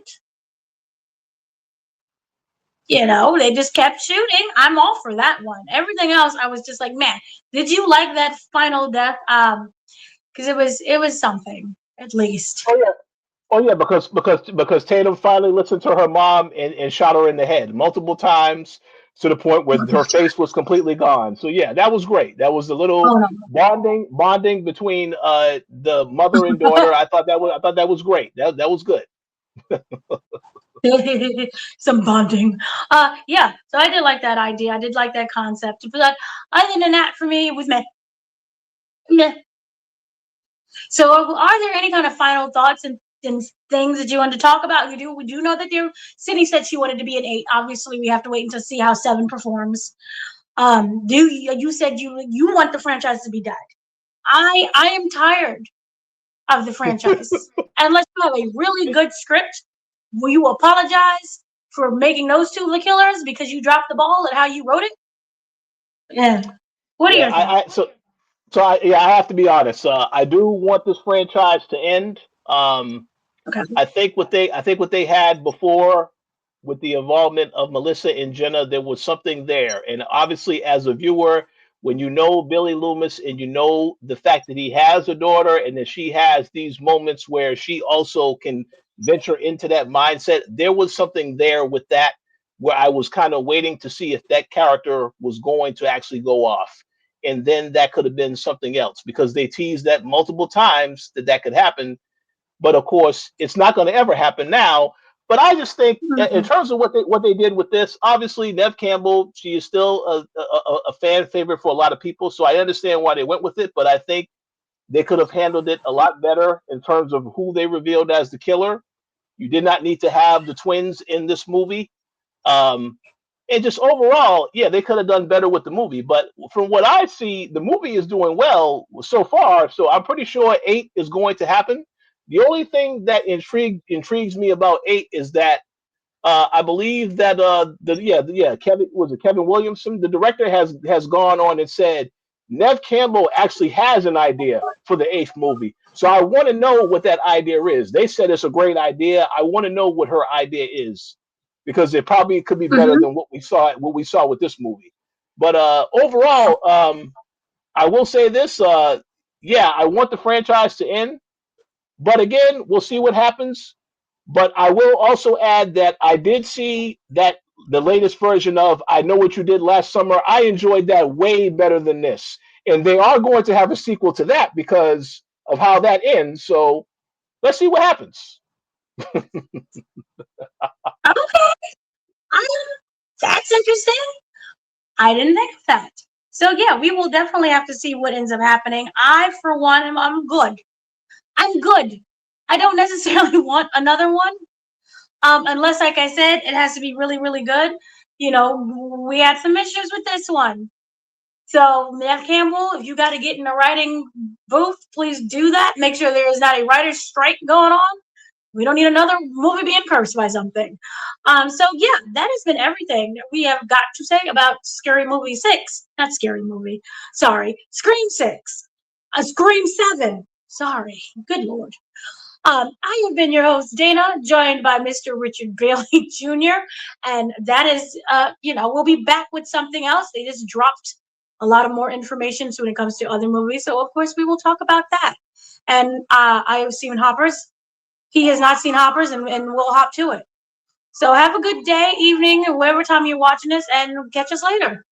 They just kept shooting. I'm all for that one. Everything else, I was just like, man, did you like that final death? Because it was something, at least. Oh yeah, because Tatum finally listened to her mom and shot her in the head multiple times to the point where her face was completely gone. So yeah, that was great. That was a little Oh, no. bonding between the mother and daughter. I thought that was great. That was good. Some bonding. Yeah. So I did like that idea. I did like that concept. But other than that, for me, it was meh. Meh. So, are there any kind of final thoughts and things that you want to talk about? We do know that Sydney said she wanted to be an 8. Obviously, we have to wait until see how 7 performs. You said you want the franchise to be dead. I am tired of the franchise. Unless you have a really good script, will you apologize for making those two the killers because you dropped the ball at how you wrote it? Yeah. What are Yeah, your thoughts? I have to be honest. I do want this franchise to end. Okay. I think what they had before with the involvement of Melissa and Jenna, there was something there. And obviously, as a viewer, when you know Billy Loomis and you know the fact that he has a daughter and that she has these moments where she also can venture into that mindset, there was something there with that where I was kind of waiting to see if that character was going to actually go off. And then that could have been something else because they teased that multiple times that could happen, but of course, it's not going to ever happen now. But I just think, in Mhm. terms of what they did with this, obviously Neve Campbell, she is still a fan favorite for a lot of people, so I understand why they went with it. But I think they could have handled it a lot better in terms of who they revealed as the killer. You did not need to have the twins in this movie. Um, and just overall, yeah, they could have done better with the movie. But from what I see, the movie is doing well so far. So I'm pretty sure 8 is going to happen. The only thing that intrigues me about 8 is that I believe that Kevin Williamson, the director, has gone on and said Neve Campbell actually has an idea for the 8th movie. So I want to know what that idea is. They said it's a great idea. I want to know what her idea is because it probably could be better Mhm. than what we saw with this movie. But overall, I will say this. Yeah, I want the franchise to end. But again, we'll see what happens. But I will also add that I did see that the latest version of I Know What You Did Last Summer. I enjoyed that way better than this. And they are going to have a sequel to that because of how that ends. So let's see what happens. Okay, I, that's interesting. I didn't think of that. So yeah, we will definitely have to see what ends up happening. I, for one, I'm good. I'm good. I don't necessarily want another one, unless, like I said, it has to be really, really good. You know, we had some issues with this one. So, Neve Campbell, if you got to get in a writing booth, please do that. Make sure there is not a writer's strike going on. We don't need another movie being cursed by something. So yeah, that has been everything that we have got to say about Scary Movie 6. Not Scary Movie. Sorry. Scream 6. Scream 7. Sorry. Good Lord. I have been your host, Dana, joined by Mr. Richard Bailey Jr. And that is, we'll be back with something else. They just dropped a lot of more information when it comes to other movies. So, of course, we will talk about that. And I have Stephen Hoppers. He has not seen Hoppers, and we'll hop to it. So have a good day, evening, or whatever time you're watching this, and catch us later.